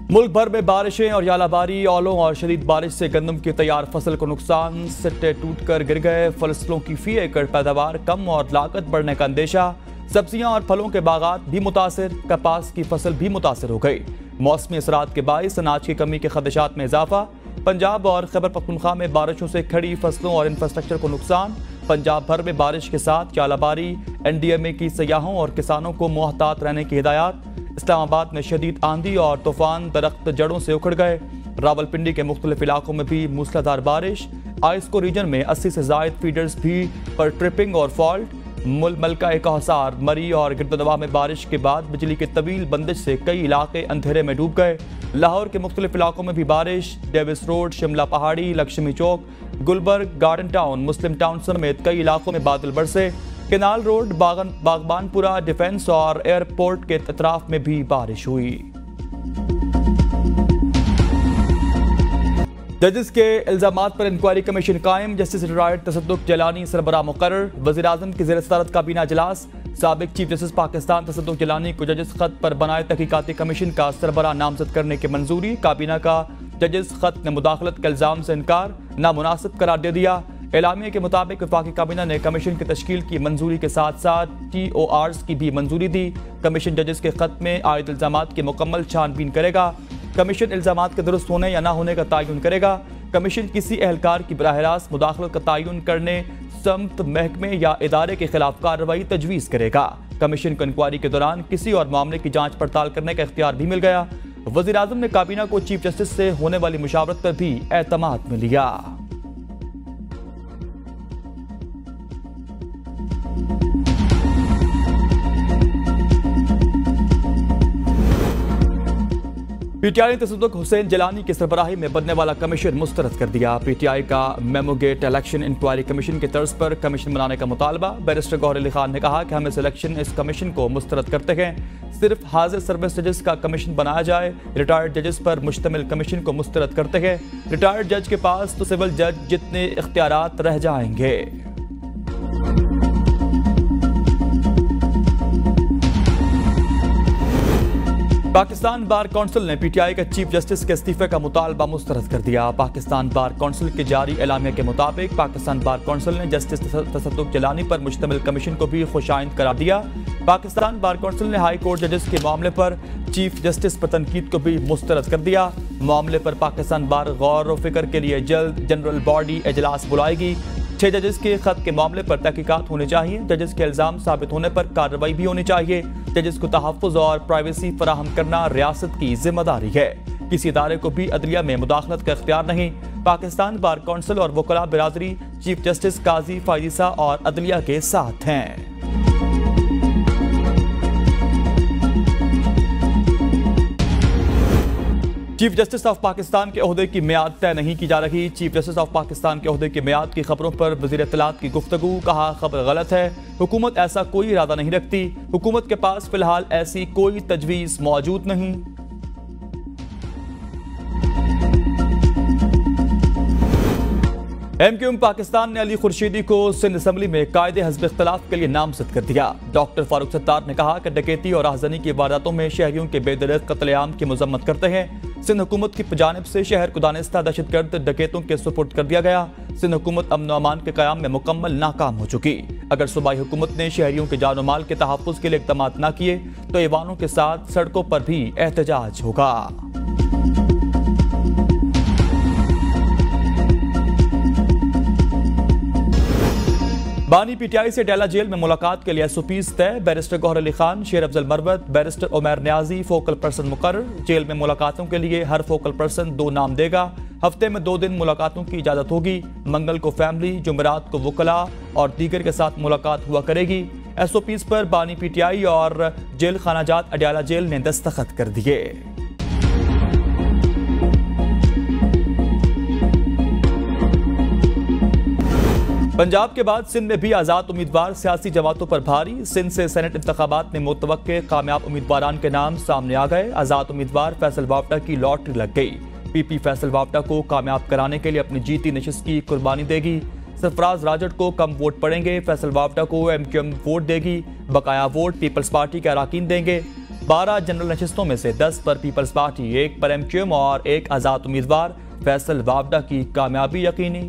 मुल्क भर में बारिशें और यालाबारी, ओलों और शदीद बारिश से गंदम की तैयार फसल को नुकसान, सिट्टे टूटकर गिर गए। फसलों की फी एकड़ पैदावार कम और लागत बढ़ने का अंदेशा। सब्जियां और फलों के बागात भी मुतासिर, कपास की फसल भी मुतासिर हो गई। मौसमी असरात के बाइस अनाज की कमी के खदशात में इजाफा। पंजाब और खैबर पख्तूनख्वा में बारिशों से खड़ी फसलों और इंफ्रास्ट्रक्चर को नुकसान। पंजाब भर में बारिश के साथ यालाबारी। NDMA की सयाहों और किसानों को मुहतात रहने की हिदायत। इस्लामाबाद में शदीद आंधी और तूफान, दरख्त जड़ों से उखड़ गए। रावलपिंडी के मुख्तलिफ इलाकों में भी मूसलाधार बारिश। आइस्को रीजन में 80 से जायद फीडर्स भी पर ट्रिपिंग और फॉल्ट। मलका कहसार, मरी और गिरदनवा में बारिश के बाद बिजली की तवील बंदिश से कई इलाके अंधेरे में डूब गए। लाहौर के मुख्तलिफ इलाकों में भी बारिश। डेविस रोड, शिमला पहाड़ी, लक्ष्मी चौक, गुलबर्ग, गार्डन टाउन, मुस्लिम टाउन समेत कई इलाकों में बादल बरसे। केनाल रोड, बागबानपुरा, डिफेंस और एयरपोर्ट के अतराफ में भी बारिश हुई। जजेस के इल्जामात पर इंक्वायरी कमीशन कायम। जस्टिस रिटायर्ड तसद्दुक जलानी सरबराह मुकर्रर। वज़ीर आज़म की ज़ेर सदारत काबीना इजलास। साबिक चीफ जस्टिस पाकिस्तान तसद्दुक जलानी को जजेस खत पर बनाए तहकीकाती कमीशन का सरबराह नामजद करने की मंजूरी। काबीना का जजेस खत ने मुदाखलत के इल्जाम से इनकार नामुनासिब करार दे दिया। एलामिया के मुताबिक वफाकी काबीना ने कमीशन की तश्कील की मंजूरी के साथ साथ TORs की भी मंजूरी दी। कमीशन जजेस के खत में आयद इल्जामात की मुकम्मल छानबीन करेगा। कमीशन इल्जामात के दुरुस्त होने या ना होने का तयन करेगा। कमीशन किसी एहलकार की बराह रास्त मुदाखलत का तयन करने, समत, महकमे या इदारे के खिलाफ कार्रवाई तजवीज़ करेगा। कमीशन को इंक्वायरी के दौरान किसी और मामले की जांच पड़ताल करने का इख्तियार भी मिल गया। वज़ीर आज़म ने काबीना को चीफ जस्टिस से होने वाली मुशावरत पर भी एतमाद में लिया। PTI ने तसद्दुक हुसैन जलानी की सरबराही में बनने वाला कमीशन मुस्तरद कर दिया। PTI का मेमोगेट इलेक्शन इंक्वायरी कमीशन की तर्ज पर कमीशन बनाने का मुतालबा। बैरिस्टर गौहर अली खान ने कहा कि हम इस कमीशन को मुस्तरद करते हैं। सिर्फ हाजिर सर्विस जजेस का कमीशन बनाया जाए। रिटायर्ड जजेस पर मुश्तमिल कमीशन को मुस्तरद करते हैं। रिटायर्ड जज के पास तो सिविल जज जितने इख्तियारात रह जाएंगे। पाकिस्तान बार कौंसिल ने PTI के चीफ जस्टिस के इस्तीफे का मुतालबा मुस्तरद कर दिया। पाकिस्तान बार कौंसिल के जारी एलामिया के मुताबिक पाकिस्तान बार कौंसिल ने जस्टिस तसद्दुक जलानी पर मुश्तमिल कमीशन को भी खुशाइंद करार दिया। पाकिस्तान बार कौंसिल ने हाई कोर्ट जजेस के मामले पर चीफ जस्टिस पर तनकीद को भी मुस्तरद कर दिया। मामले पर पाकिस्तान बार गौर व फिक्र के लिए जल्द जनरल बॉडी इजलास बुलाएगी। 6 जजेस के खत के मामले पर तहकीकात होनी चाहिए। जजेस के इल्जाम साबित होने पर कार्रवाई भी होनी चाहिए। जजेस को तहफ़्फ़ुज़ और प्राइवेसी फराहम करना रियासत की जिम्मेदारी है। किसी इदारे को भी अदलिया में मुदाखलत का इख्तियार नहीं। पाकिस्तान बार कौंसिल और वकला बिरादरी चीफ जस्टिस, काजी, फायदिसा और अदलिया के साथ हैं। चीफ जस्टिस ऑफ पाकिस्तान के ओहदे की मियाद तय नहीं की जा रही। चीफ जस्टिस ऑफ पाकिस्तान के ओहदे की मियाद की खबरों पर वज़ीर इत्तलात की गुफ्तगू। कहा खबर गलत है, हुकूमत ऐसा कोई इरादा नहीं रखती। हुकूमत के पास फिलहाल ऐसी कोई तजवीज़ मौजूद नहीं। MQM पाकिस्तान ने अली खुर्शीदी को सिंध असम्बली में कायदे हज़्ब इख्तिलाफ के लिए नामजद कर दिया। डॉक्टर फारूक सत्तार ने कहा कि डकैती और राहज़नी की वारदातों में शहरियों के बेदरद कत्लेआम की मजम्मत करते हैं। सिंध हुकूमत की जानिब से शहर को दानिस्ता दहशतगर्द डकैतों के सुपुर्द कर दिया गया। सिंध हुकूमत अमन व अमान के क़याम में मुकम्मल नाकाम हो चुकी। अगर सूबाई हुकूमत ने शहरियों के जान व माल के तहफ़्फ़ुज़ के लिए इक़दाम न किए तो ऐवानों के साथ सड़कों पर भी एहतजाज होगा। बानी PTI से डेला जेल में मुलाकात के लिए SOPs तय। बैरिस्टर गौहर अली खान, शेर Afzal Marwat, barrister Umair Niazi focal person मुकर्रर। जेल में मुलाकातों के लिए हर फोकल पर्सन 2 नाम देगा। हफ्ते में 2 दिन मुलाकातों की इजाजत होगी। मंगल को फैमिली, जुमेरात को वकला और दीगर के साथ मुलाकात हुआ करेगी। SOPs पर बानी PTI और जेल खानाजात अडयाला जेल ने दस्तखत कर दिए। पंजाब के बाद सिंध में भी आज़ाद उम्मीदवार सियासी जमातों पर भारी। सिंध से सेनेट इंतखाबात में मुतवक्के कामयाब उम्मीदवारान के नाम सामने आ गए। आज़ाद उम्मीदवार फैसल वावटा की लॉटरी लग गई। PP फैसल वावटा को कामयाब कराने के लिए अपनी जीती नशिस्त की कुर्बानी देगी। सरफराज राजट को कम वोट पड़ेंगे। फैसल वावटा को MQM वोट देगी। बकाया वोट पीपल्स पार्टी के अराकीन देंगे। 12 जनरल नशिस्तों में से 10 पर पीपल्स पार्टी, 1 पर एमक्यूएम और 1 आजाद उम्मीदवार। फैसल वावडा की कामयाबी यकीनी।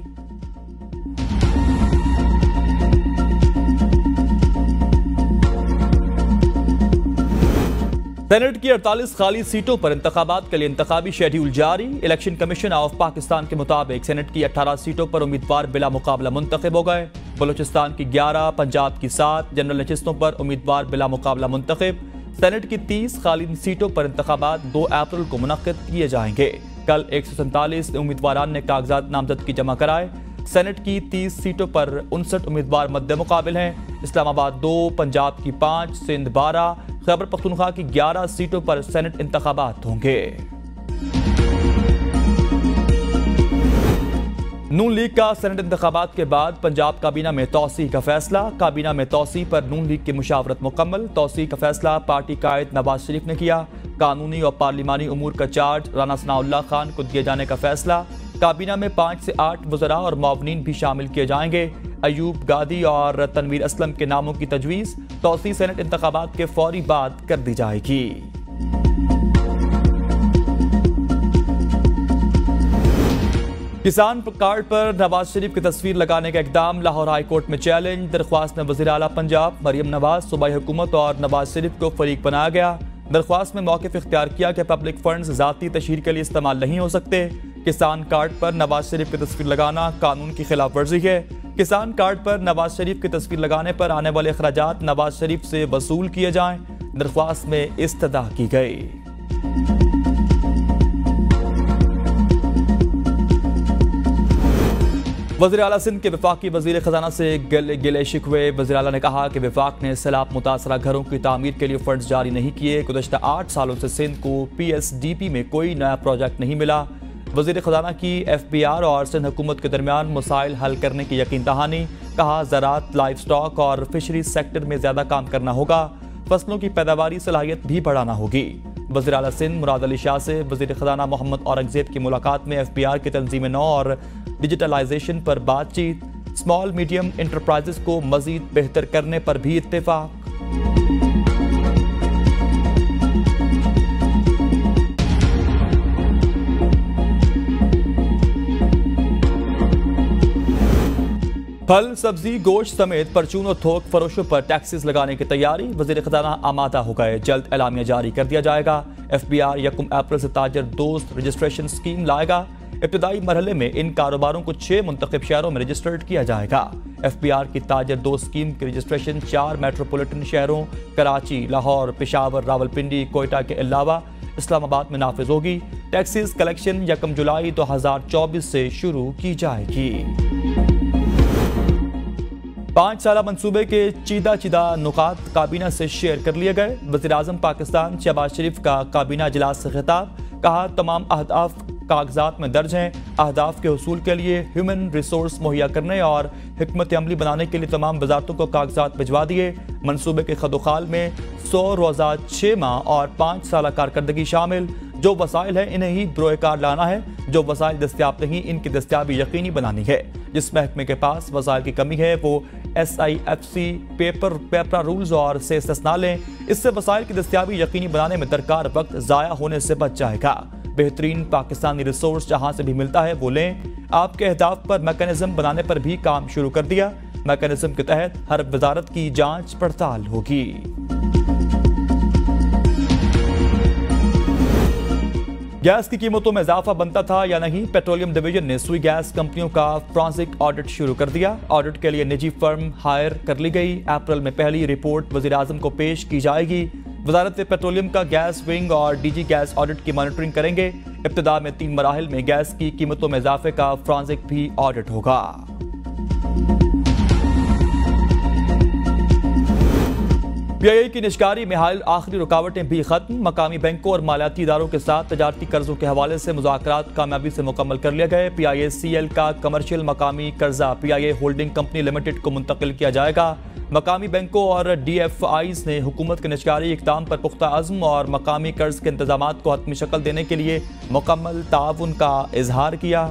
सेनेट की 48 खाली सीटों पर इंतखाबात के लिए इंतखाबी शेड्यूल जारी। इलेक्शन कमीशन ऑफ पाकिस्तान के मुताबिक सेनेट की 18 सीटों पर उम्मीदवार बिला मुकाबला मुंतखब हो गए। बलूचिस्तान की 11, पंजाब की 7 जनरल नशिस्तों पर उम्मीदवार बिला मुकाबला मुंतखब। सेनेट की 30 खाली सीटों पर इंतखाबात 2 अप्रैल को मुनक्किद किए जाएंगे। कल 147 उम्मीदवारान ने कागजात नामजदगी जमा कराए। सेनेट की 30 सीटों पर 59 उम्मीदवार मद्दे मुकाबिल हैं। इस्लामाबाद 2, पंजाब की 5, सिंध 12, खैबर पख्तूनख्वा की 11 सीटों पर सेनेट इंतखाबात होंगे। नून लीग का सेनेट इंतखाबात के बाद पंजाब काबीना में तौसी का फैसला। काबीना में तौसी पर नून लीग की मुशावरत मुकम्मल। तौसी का फैसला पार्टी कायद नवाज शरीफ ने किया। कानूनी और पार्लिमानी उमूर का चार्ज राना सनाउल्लाह खान को दिए जाने का फैसला। काबीना में 5 से 8 वज़रा और मुआवनीन भी शामिल किए जाएंगे। अयूब गादी और तनवीर असलम के नामों की तजवीज़ तौसी सेनेट इंतखाबात के फौरी बाद कर दी जाएगी। किसान कार्ड पर नवाज शरीफ की तस्वीर लगाने का इकदाम लाहौर हाई कोर्ट में चैलेंज। दरख्वास्त में वज़ीर आला पंजाब मरियम नवाज, सूबाई हुकूमत और नवाज शरीफ को फरीक बनाया गया। दरख्वास्त में मौक़िफ़ इख्तियार किया कि पब्लिक फंड्स ज़ाती तशहीर के लिए इस्तेमाल नहीं हो सकते। किसान कार्ड पर नवाज शरीफ की तस्वीर लगाना कानून की खिलाफ वर्जी है। किसान कार्ड पर नवाज शरीफ की तस्वीर लगाने पर आने वाले अखराजात नवाज शरीफ से वसूल किए जाएं। दरख्वास्त में इस्तदा की गई। वज़ीर आला सिंध के वफाकी वज़ीर ख़जाना से गिले शिकवे। वज़ीर आला ने कहा कि वफाक ने सैलाब मुतासरा घरों की तामीर के लिए फंड्स जारी नहीं किए। गुज़श्ता 8 सालों से सिंध को PSDP में कोई नया प्रोजेक्ट नहीं मिला। वज़ीर ख़जाना की FBR और सिंध हुकूमत के दरमियान मसाइल हल करने की यकीन दहानी। कहा ज़राअत, लाइफ स्टॉक और फिशरीज सेक्टर में ज़्यादा काम करना होगा। फसलों की पैदावारी सलाहियत भी बढ़ाना होगी। वज़ीर आला सिंध मुराद अली शाह से वज़ीर ख़जाना मोहम्मद औरंगज़ेब की मुलाकात में FBR की तंजीम नौ और डिजिटलाइजेशन पर बातचीत। स्मॉल मीडियम इंटरप्राइजेस को मज़ीद बेहतर करने पर भी इत्तेफाक। फल, सब्जी, गोश्त समेत परचून और थोक फरोशों पर टैक्सेस लगाने की तैयारी। वज़ीर ख़जाना आमादा हो गए, जल्द एलामिया जारी कर दिया जाएगा। FBR 1 अप्रैल से ताजर दोस्त रजिस्ट्रेशन स्कीम लाएगा। इब्तदाई मरहले में इन कारोबारों को 6 मुंतखब शहरों में रजिस्टर्ड किया जाएगा। FBR की ताजर दोस्त स्कीम की रजिस्ट्रेशन 4 मेट्रोपॉलिटन शहरों कराची, लाहौर, पेशावर, रावलपिंडी, कोयटा के अलावा इस्लामाबाद में नाफिज होगी। टैक्सेस कलेक्शन 1 जुलाई 2024 से शुरू की जाएगी। 5 साला मंसूबे के चीदा नुकात काबीना से शेयर कर लिए गए। वज़ीर आज़म पाकिस्तान शहबाज शरीफ का काबीना इजलास से खिताब। कहा तमाम अहदाफ कागजात में दर्ज हैं। अहदाफ के हुसूल के लिए ह्यूमन रिसोर्स मुहैया करने और हिकमत अमली बनाने के लिए तमाम वजारतों को कागजात भिजवा दिए। मंसूबे के खदोखाल में 100 रोज़ा, 6 माह और 5 साला कारकर्दगी शामिल। जो वसाइल है इन्हें ही बरोकार लाना है। जो वसाइल दस्तियाब नहीं, इनकी दस्तियाबी यकीनी बनानी है। जिस महकमे के पास वसाइल की कमी है वो SIFC पेपरा रूल्स और से इस्तिस्ना लें। इससे वसाइल की दस्तियाबी यकीनी बनाने में दरकार वक्त ज़ाया होने से बच जाएगा। बेहतरीन पाकिस्तानी रिसोर्स जहां से भी मिलता है वो लें। आपके अहदाफ पर मैकेनिज्म बनाने पर भी काम शुरू कर दिया। मैकेनिज्म के तहत हर वजारत की जांच पड़ताल होगी। गैस की कीमतों में इजाफा बनता था या नहीं, पेट्रोलियम डिवीजन ने सुई गैस कंपनियों का फॉरेंसिक ऑडिट शुरू कर दिया। ऑडिट के लिए निजी फर्म हायर कर ली गई। अप्रैल में पहली रिपोर्ट वज़ीर आज़म को पेश की जाएगी। वजारत पेट्रोलियम का गैस विंग और DG गैस ऑडिट की मॉनिटरिंग करेंगे। इब्तिदा में 3 मराहिल में गैस की कीमतों में इजाफे का फॉरेंसिक भी ऑडिट होगा। PIA की निशकारी में हाल आखिरी रुकावटें भी खत्म। मकामी बैंकों और मालियाती इदारों के साथ तजारती कर्जों के हवाले से मुज़ाकरात कामयाबी से मुकम्मल कर लिए गए। PIACL का कमर्शियल मकामी कर्जा PIA होल्डिंग कंपनी लिमिटेड को मुंतकिल किया जाएगा। मकामी बैंकों और DFIs ने हुकूमत के निशकारी इक़दाम पर पुख्ता अज़्म और मकामी कर्ज के इंतजामात को हतमी शक्ल देने के लिए मुकम्मल ताउन का इजहार किया।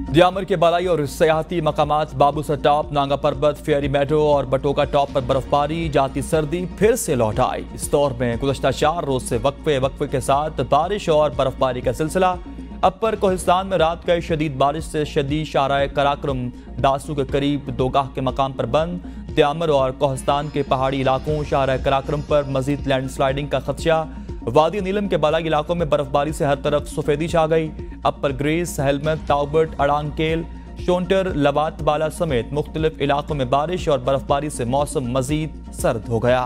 दियामर के बालाई और सयाहती मकामात बाबूसर टॉप, नांगा पर्वत, फेयरी मेडो और बटोका टॉप पर बर्फबारी, जाती सर्दी फिर से लौट आई। इस दौर में गुज़श्ता 4 रोज से वक्फे के साथ बारिश और बर्फबारी का सिलसिला। अपर कोहिस्तान में रात गई शदीद बारिश से शदीद शाराए कराक्रम दासू के करीब दोगाह के मकाम पर बंद। दियामर और कोहिस्तान के पहाड़ी इलाकों शाराए कराक्रम पर मजीद लैंडस्लाइडिंग का खदशा। वादी नीलम के बालाई इलाकों में बर्फबारी से हर तरफ सफेदी छा गई। अपर ग्रेस, हेलमत, ताउबट, अड़ांगकेल, शोंटर, लवात बाला समेत मुख्तलिफ इलाकों में बारिश और बर्फबारी से मौसम मजीद सर्द हो गया।